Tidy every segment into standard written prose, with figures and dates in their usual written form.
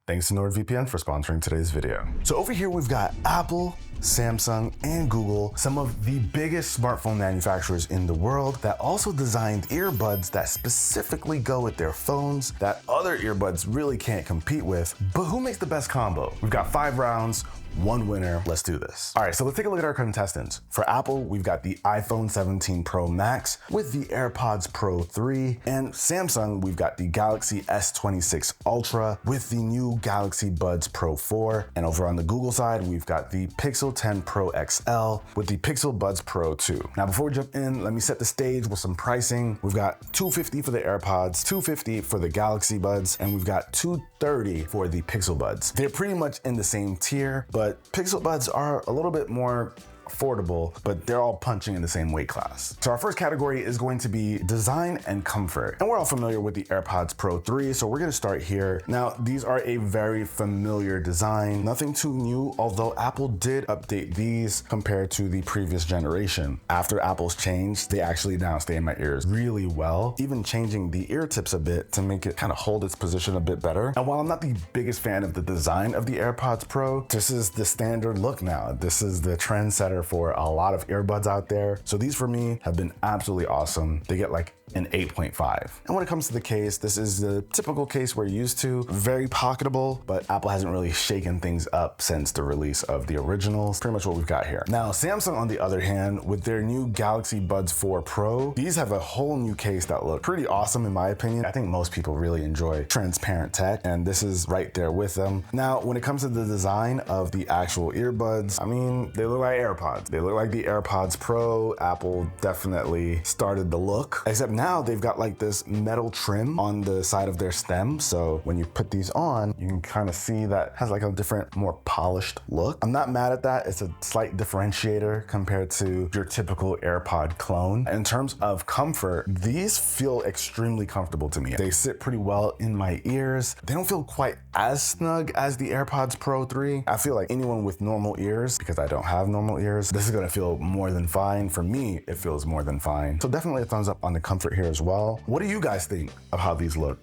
Thanks to NordVPN for sponsoring today's video. So over here we've got Apple, Samsung, and Google, some of the biggest smartphone manufacturers in the world that also designed earbuds that specifically go with their phones that other earbuds really can't compete with. But who makes the best combo? We've got 5 rounds, 1 winner. Let's do this. All right, so let's take a look at our contestants. For Apple, we've got the iPhone 17 Pro Max with the AirPods Pro 3, and Samsung, we've got the Galaxy S26 Ultra with the new Galaxy Buds Pro 4. And over on the Google side, we've got the Pixel 10 Pro XL with the Pixel Buds Pro 2. Now, before we jump in, let me set the stage with some pricing. We've got $250 for the AirPods, $250 for the Galaxy Buds, and we've got $230 for the Pixel Buds. They're pretty much in the same tier, but Pixel Buds are a little bit more affordable, but they're all punching in the same weight class. So our first category is going to be design and comfort. And we're all familiar with the AirPods Pro 3, so we're gonna start here. Now, these are a very familiar design, nothing too new, although Apple did update these compared to the previous generation. After Apple's changed, they actually now stay in my ears really well, even changing the ear tips a bit to make it kind of hold its position a bit better. And while I'm not the biggest fan of the design of the AirPods Pro, this is the standard look now. This is the trendsetter for a lot of earbuds out there. So these for me have been absolutely awesome. They get like an 8.5. And when it comes to the case, this is the typical case we're used to. Very pocketable, but Apple hasn't really shaken things up since the release of the originals. Pretty much what we've got here. Now, Samsung, on the other hand, with their new Galaxy Buds 4 Pro, these have a whole new case that look pretty awesome in my opinion. I think most people really enjoy transparent tech, and this is right there with them. Now, when it comes to the design of the actual earbuds, I mean, they look like AirPods. They look like the AirPods Pro. Apple definitely started the look, except now they've got like this metal trim on the side of their stem. So when you put these on, you can kind of see that it has like a different, more polished look. I'm not mad at that. It's a slight differentiator compared to your typical AirPod clone. In terms of comfort, these feel extremely comfortable to me. They sit pretty well in my ears. They don't feel quite as snug as the AirPods Pro 3. I feel like anyone with normal ears, because I don't have normal ears, this is gonna feel more than fine. For me, it feels more than fine. So definitely a thumbs up on the comfort here as well. What do you guys think of how these look?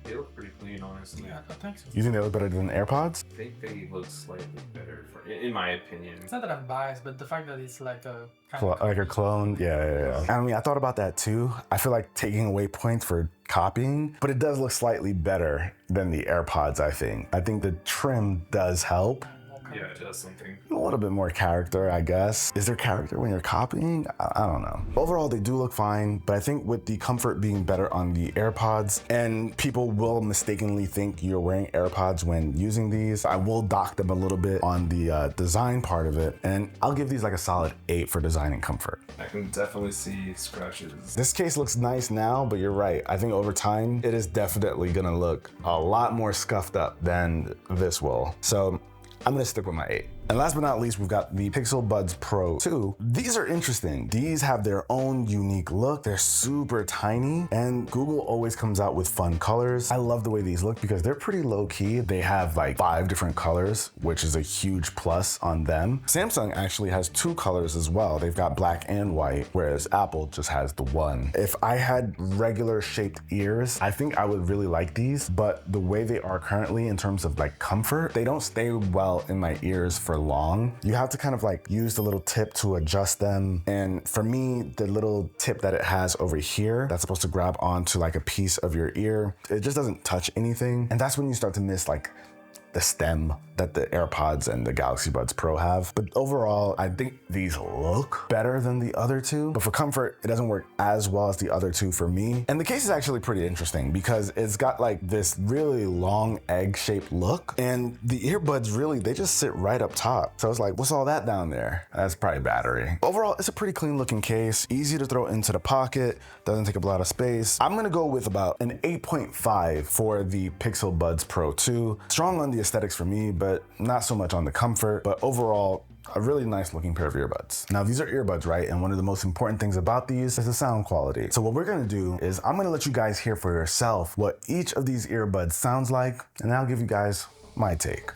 They look pretty clean, honestly. Yeah, I think so. You think they look better than AirPods? I think they look slightly better, in my opinion. It's not that I'm biased, but the fact that it's like a Like a clone? Yeah. I mean, I thought about that too. I feel like taking away points for copying, but it does look slightly better than the AirPods, I think. I think the trim does help. Yeah, it does something. A little bit more character, I guess. Is there character when you're copying? I don't know. Overall, they do look fine, but I think with the comfort being better on the AirPods, and people will mistakenly think you're wearing AirPods when using these, I will dock them a little bit on the design part of it, and I'll give these like a solid 8 for design and comfort. I can definitely see scratches. This case looks nice now, but you're right. I think over time, it is definitely gonna look a lot more scuffed up than this will. So I'm gonna stick with my 8. And last but not least, we've got the Pixel Buds Pro 2. These are interesting. These have their own unique look. They're super tiny, and Google always comes out with fun colors. I love the way these look because they're pretty low key. They have like 5 different colors, which is a huge plus on them. Samsung actually has 2 colors as well. They've got black and white, whereas Apple just has the one. If I had regular shaped ears, I think I would really like these, but the way they are currently in terms of like comfort, they don't stay well in my ears for long. You have to kind of like use the little tip to adjust them. And for me, the little tip that it has over here, that's supposed to grab onto like a piece of your ear, it just doesn't touch anything. And that's when you start to miss like the stem that the AirPods and the Galaxy Buds Pro have. But overall, I think these look better than the other two, but for comfort, it doesn't work as well as the other two for me. And the case is actually pretty interesting because it's got like this really long egg-shaped look, and the earbuds really, they just sit right up top. So it's like, what's all that down there? That's probably battery. Overall, it's a pretty clean looking case, easy to throw into the pocket, doesn't take up a lot of space. I'm gonna go with about an 8.5 for the Pixel Buds Pro 2. Strong on the aesthetics for me, but not so much on the comfort. But overall, a really nice looking pair of earbuds. Now, these are earbuds, right? And one of the most important things about these is the sound quality. So what we're gonna do is I'm gonna let you guys hear for yourself what each of these earbuds sounds like, and I'll give you guys my take.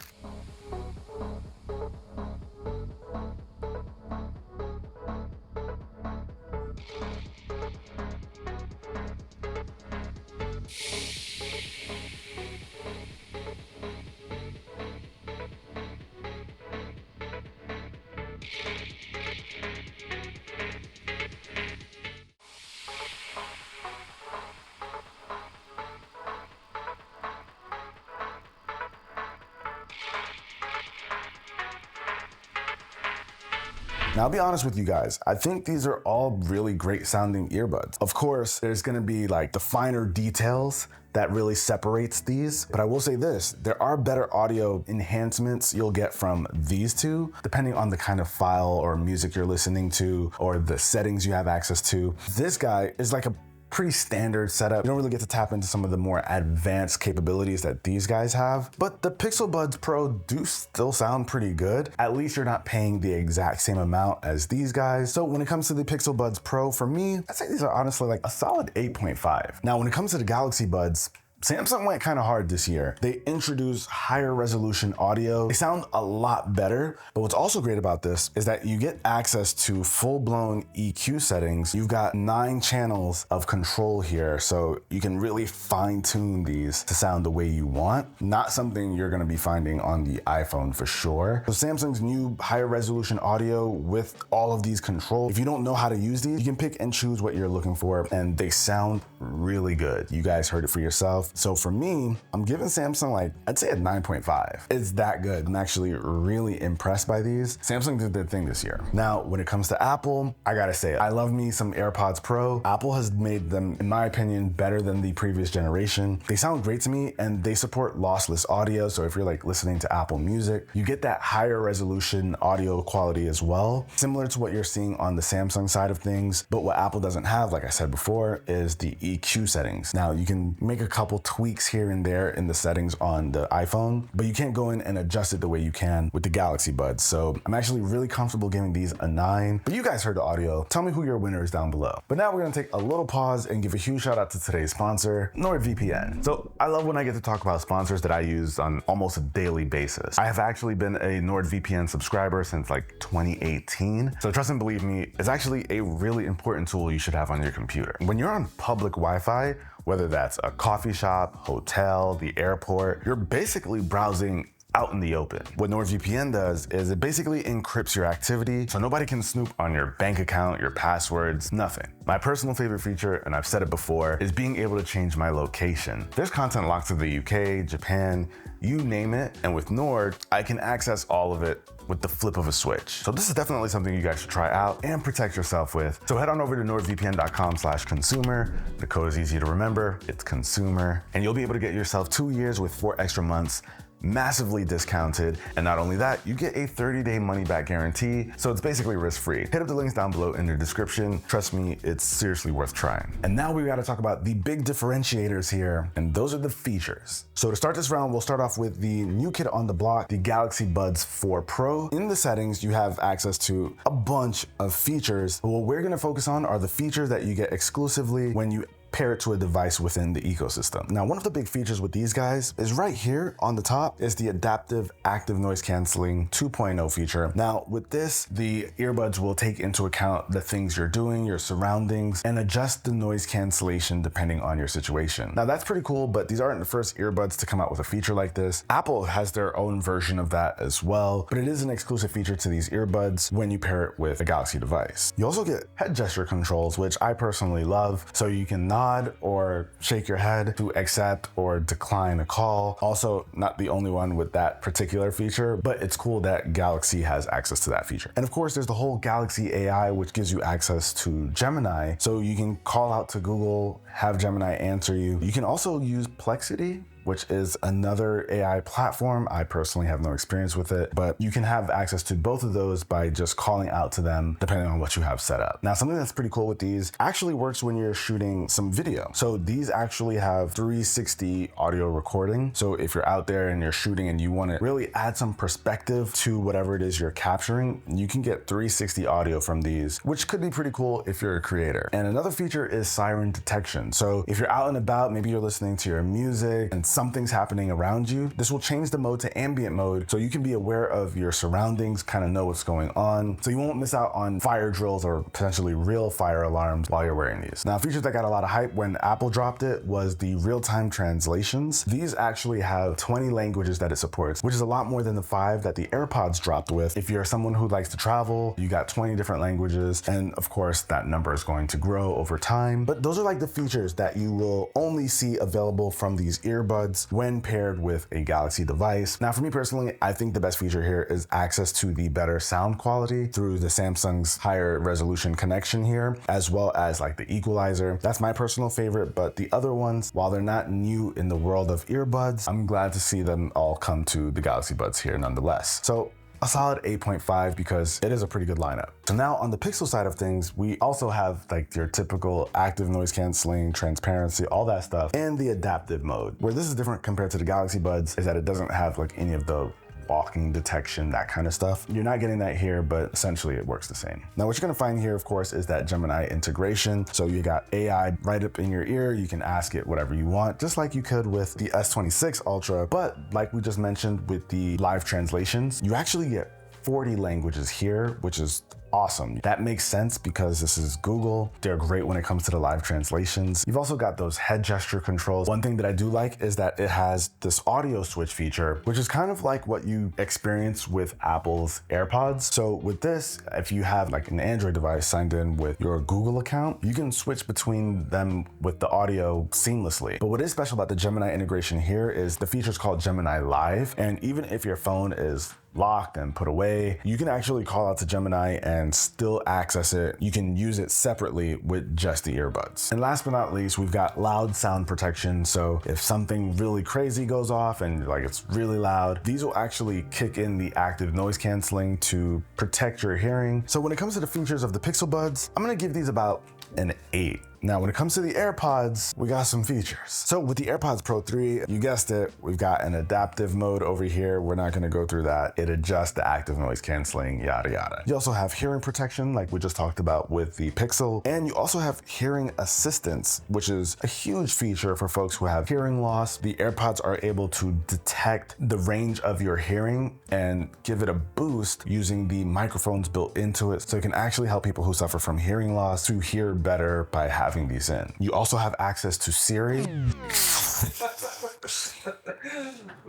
Now, I'll be honest with you guys, I think these are all really great sounding earbuds. Of course, there's gonna be like the finer details that really separates these. But I will say this, there are better audio enhancements you'll get from these two, depending on the kind of file or music you're listening to or the settings you have access to. This guy is like a pretty standard setup. You don't really get to tap into some of the more advanced capabilities that these guys have, but the Pixel Buds Pro do still sound pretty good. At least you're not paying the exact same amount as these guys. So when it comes to the Pixel Buds Pro, for me, I'd say these are honestly like a solid 8.5. Now, when it comes to the Galaxy Buds, Samsung went kind of hard this year. They introduced higher resolution audio. They sound a lot better, but what's also great about this is that you get access to full-blown EQ settings. You've got 9 channels of control here, so you can really fine-tune these to sound the way you want. Not something you're gonna be finding on the iPhone for sure. So Samsung's new higher resolution audio with all of these controls, if you don't know how to use these, you can pick and choose what you're looking for, and they sound really good. You guys heard it for yourself. So for me, I'm giving Samsung like, I'd say a 9.5. It's that good. I'm actually really impressed by these. Samsung did their thing this year. Now, when it comes to Apple, I gotta say, I love me some AirPods Pro. Apple has made them, in my opinion, better than the previous generation. They sound great to me and they support lossless audio. So if you're like listening to Apple Music, you get that higher resolution audio quality as well, similar to what you're seeing on the Samsung side of things. But what Apple doesn't have, like I said before, is the EQ settings. Now, you can make a couple tweaks here and there in the settings on the iPhone, but you can't go in and adjust it the way you can with the Galaxy Buds. So I'm actually really comfortable giving these a 9, but you guys heard the audio. Tell me who your winner is down below. But now we're gonna take a little pause and give a huge shout out to today's sponsor, NordVPN. So I love when I get to talk about sponsors that I use on almost a daily basis. I have actually been a NordVPN subscriber since like 2018. So trust and believe me, it's actually a really important tool you should have on your computer. When you're on public Wi-Fi, whether that's a coffee shop, hotel, the airport, you're basically browsing out in the open. What NordVPN does is it basically encrypts your activity so nobody can snoop on your bank account, your passwords, nothing. My personal favorite feature, and I've said it before, is being able to change my location. There's content locked to the UK, Japan, you name it, and with Nord, I can access all of it with the flip of a switch. So this is definitely something you guys should try out and protect yourself with. So head on over to nordvpn.com/consumer. The code is easy to remember, it's consumer, and you'll be able to get yourself 2 years with 4 extra months, massively discounted. And not only that, you get a 30-day money-back guarantee, so it's basically risk-free. Hit up the links down below in the description. Trust me, it's seriously worth trying. And now we gotta talk about the big differentiators here, and those are the features. So to start this round, we'll start off with the new kid on the block, the Galaxy Buds 4 Pro. In the settings, you have access to a bunch of features, but what we're gonna focus on are the features that you get exclusively when you pair it to a device within the ecosystem. Now, one of the big features with these guys is right here on the top is the adaptive active noise canceling 2.0 feature. Now, with this, the earbuds will take into account the things you're doing, your surroundings, and adjust the noise cancellation depending on your situation. Now, that's pretty cool, but these aren't the first earbuds to come out with a feature like this. Apple has their own version of that as well, but it is an exclusive feature to these earbuds when you pair it with a Galaxy device. You also get head gesture controls, which I personally love, so you can nod or shake your head to accept or decline a call. Also, not the only one with that particular feature, but it's cool that Galaxy has access to that feature. And of course, there's the whole Galaxy AI, which gives you access to Gemini, so you can call out to Google, have Gemini answer you. You can also use Plexity, which is another AI platform. I personally have no experience with it, but you can have access to both of those by just calling out to them depending on what you have set up. Now, something that's pretty cool with these actually works when you're shooting some video. So these actually have 360 audio recording. So if you're out there and you're shooting and you want to really add some perspective to whatever it is you're capturing, you can get 360 audio from these, which could be pretty cool if you're a creator. And another feature is siren detection. So if you're out and about, maybe you're listening to your music and something's happening around you, this will change the mode to ambient mode so you can be aware of your surroundings, kind of know what's going on, so you won't miss out on fire drills or potentially real fire alarms while you're wearing these. Now, a feature that got a lot of hype when Apple dropped it was the real-time translations. These actually have 20 languages that it supports, which is a lot more than the 5 that the AirPods dropped with. If you're someone who likes to travel, you got 20 different languages, and of course that number is going to grow over time. But those are like the features that you will only see available from these earbuds earbuds when paired with a Galaxy device. Now, for me personally, I think the best feature here is access to the better sound quality through the Samsung's higher resolution connection here, as well as like the equalizer. That's my personal favorite, but the other ones, while they're not new in the world of earbuds, I'm glad to see them all come to the Galaxy Buds here nonetheless. So a solid 8.5 because it is a pretty good lineup. So now on the Pixel side of things, we also have like your typical active noise canceling, transparency, all that stuff, and the adaptive mode. Where this is different compared to the Galaxy Buds is that it doesn't have like any of the walking detection, that kind of stuff. You're not getting that here, but essentially it works the same. Now, what you're gonna find here, of course, is that Gemini integration. So you got AI right up in your ear. You can ask it whatever you want, just like you could with the S26 Ultra. But like we just mentioned with the live translations, you actually get 40 languages here, which is awesome. That makes sense because this is Google. They're great when it comes to the live translations. You've also got those head gesture controls. One thing that I do like is that it has this audio switch feature, which is kind of like what you experience with Apple's AirPods. So with this, if you have like an Android device signed in with your Google account, you can switch between them with the audio seamlessly. But what is special about the Gemini integration here is the feature is called Gemini Live. And even if your phone is locked and put away, you can actually call out to Gemini and still access it. You can use it separately with just the earbuds. And last but not least, we've got loud sound protection. So if something really crazy goes off and like it's really loud, these will actually kick in the active noise canceling to protect your hearing. So when it comes to the features of the Pixel Buds, I'm gonna give these about an 8. Now, when it comes to the AirPods, we got some features. So with the AirPods Pro 3, you guessed it, we've got an adaptive mode over here. We're not gonna go through that. It adjusts the active noise canceling, yada, yada. You also have hearing protection, like we just talked about with the Pixel. And you also have hearing assistance, which is a huge feature for folks who have hearing loss. The AirPods are able to detect the range of your hearing and give it a boost using the microphones built into it. So it can actually help people who suffer from hearing loss to hear better by having these in. You also have access to Siri.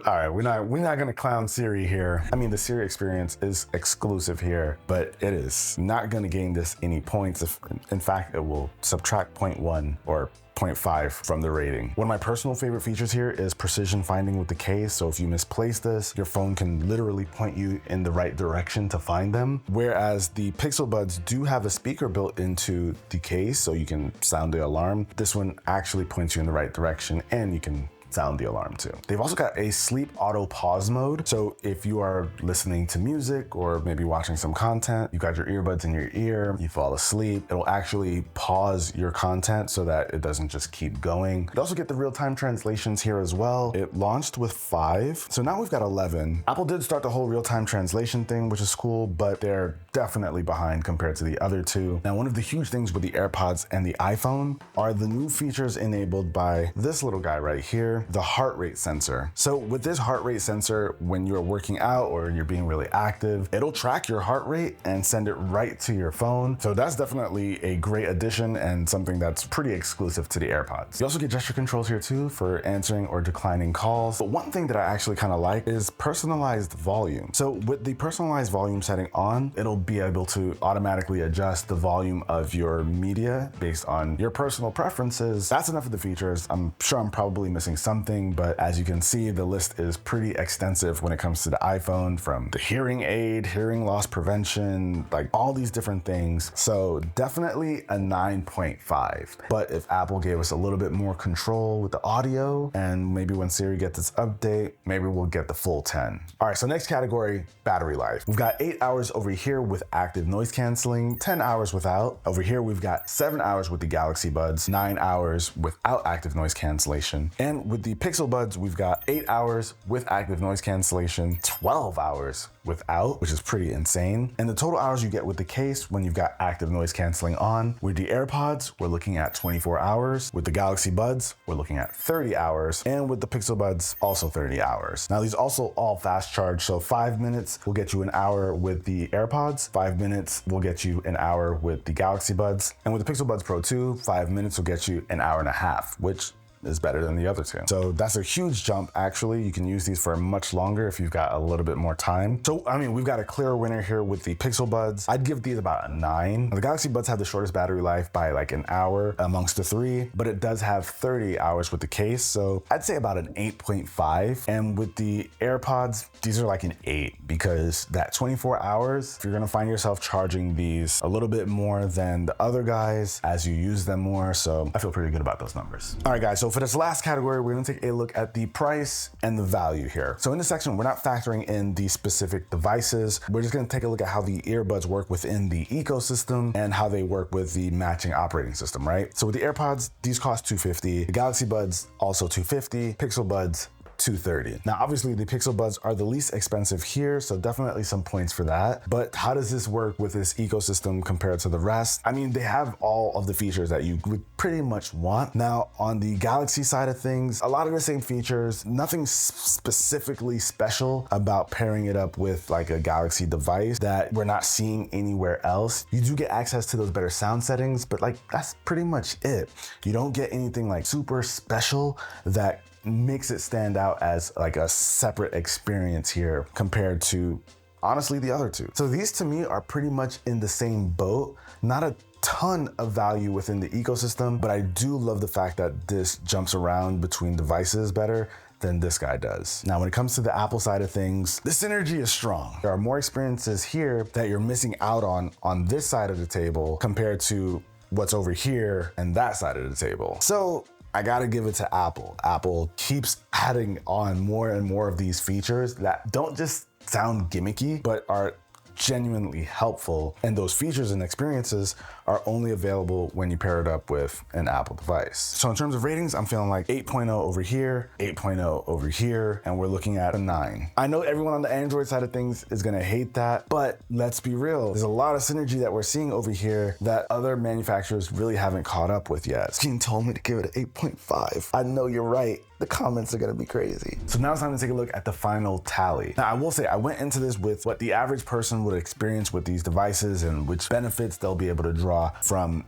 All right, we're not gonna clown Siri here. I mean, the Siri experience is exclusive here, but it is not gonna gain this any points. In fact, it will subtract 0.1 or 0.5 from the rating. One of my personal favorite features here is precision finding with the case. So if you misplace this, your phone can literally point you in the right direction to find them. Whereas the Pixel Buds do have a speaker built into the case, so you can sound the alarm. This one actually points you in the right direction and you can sound the alarm too. They've also got a sleep auto pause mode. So if you are listening to music or maybe watching some content, you got your earbuds in your ear, you fall asleep, it'll actually pause your content so that it doesn't just keep going. You also get the real-time translations here as well. It launched with 5, so now we've got 11. Apple did start the whole real-time translation thing, which is cool, but they're definitely behind compared to the other two. Now, one of the huge things with the AirPods and the iPhone are the new features enabled by this little guy right here, the heart rate sensor. So with this heart rate sensor, when you're working out or you're being really active, it'll track your heart rate and send it right to your phone. So that's definitely a great addition and something that's pretty exclusive to the AirPods. You also get gesture controls here too for answering or declining calls. But one thing that I actually kind of like is personalized volume. So with the personalized volume setting on, it'll be able to automatically adjust the volume of your media based on your personal preferences. That's enough of the features. I'm sure I'm probably missing something, but as you can see, the list is pretty extensive when it comes to the iPhone, from the hearing aid, hearing loss prevention, like all these different things. So definitely a 9.5. But if Apple gave us a little bit more control with the audio, and maybe when Siri gets its update, maybe we'll get the full 10. All right, so next category, battery life. We've got 8 hours over here with active noise canceling, 10 hours without. Over here, we've got 7 hours with the Galaxy Buds, 9 hours without active noise cancellation. And with the Pixel Buds, we've got 8 hours with active noise cancellation, 12 hours without, which is pretty insane. And the total hours you get with the case when you've got active noise canceling on. With the AirPods, we're looking at 24 hours. With the Galaxy Buds, we're looking at 30 hours. And with the Pixel Buds, also 30 hours. Now, these also all fast charge. So 5 minutes will get you an hour with the AirPods. 5 minutes will get you an hour with the Galaxy Buds. And with the Pixel Buds Pro 2, 5 minutes will get you an hour and a half, which is better than the other two. So that's a huge jump. Actually, you can use these for much longer if you've got a little bit more time. So, I mean, we've got a clear winner here with the Pixel Buds. I'd give these about a 9. The Galaxy Buds have the shortest battery life by like an hour amongst the three, but it does have 30 hours with the case. So I'd say about an 8.5. And with the AirPods, these are like an 8 because that 24 hours, if you're gonna find yourself charging these a little bit more than the other guys as you use them more. So I feel pretty good about those numbers. All right, guys, so for this last category, we're gonna take a look at the price and the value here. So in this section, we're not factoring in the specific devices. We're just gonna take a look at how the earbuds work within the ecosystem and how they work with the matching operating system, right? So with the AirPods, these cost $250. The Galaxy Buds also $250. Pixel Buds $230. Now, obviously the Pixel Buds are the least expensive here, so definitely some points for that. But how does this work with this ecosystem compared to the rest? I mean, they have all of the features that you would pretty much want. Now, on the Galaxy side of things, a lot of the same features, nothing specifically special about pairing it up with like a Galaxy device that we're not seeing anywhere else. You do get access to those better sound settings, but like that's pretty much it. You don't get anything like super special that makes it stand out as like a separate experience here compared to honestly the other two. So these to me are pretty much in the same boat. Not a ton of value within the ecosystem, but I do love the fact that this jumps around between devices better than this guy does. Now, when it comes to the Apple side of things, the synergy is strong. There are more experiences here that you're missing out on this side of the table compared to what's over here and that side of the table. So I gotta give it to Apple. Apple keeps adding on more and more of these features that don't just sound gimmicky, but are genuinely helpful. And those features and experiences are only available when you pair it up with an Apple device. So in terms of ratings, I'm feeling like 8.0 over here, 8.0 over here, and we're looking at a 9. I know everyone on the Android side of things is gonna hate that, but let's be real. There's a lot of synergy that we're seeing over here that other manufacturers really haven't caught up with yet. Skeen told me to give it an 8.5. I know you're right. The comments are gonna be crazy. So now it's time to take a look at the final tally. Now I will say, I went into this with what the average person would experience with these devices and which benefits they'll be able to draw from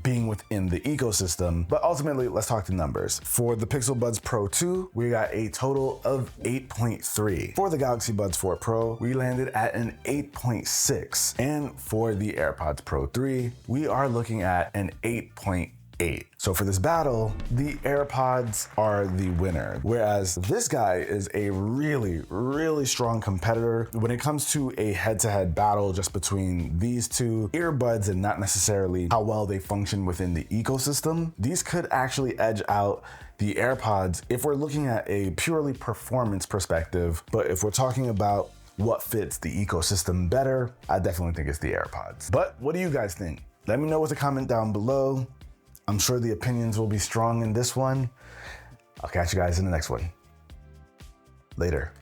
being within the ecosystem. But ultimately, let's talk the numbers. For the Pixel Buds Pro 2, we got a total of 8.3. For the Galaxy Buds 4 Pro, we landed at an 8.6. And for the AirPods Pro 3, we are looking at an 8.8. So for this battle, the AirPods are the winner, whereas this guy is a really, really strong competitor. When it comes to a head-to-head battle just between these two earbuds and not necessarily how well they function within the ecosystem, these could actually edge out the AirPods if we're looking at a purely performance perspective. But if we're talking about what fits the ecosystem better, I definitely think it's the AirPods. But what do you guys think? Let me know with a comment down below. I'm sure the opinions will be strong in this one. I'll catch you guys in the next one. Later.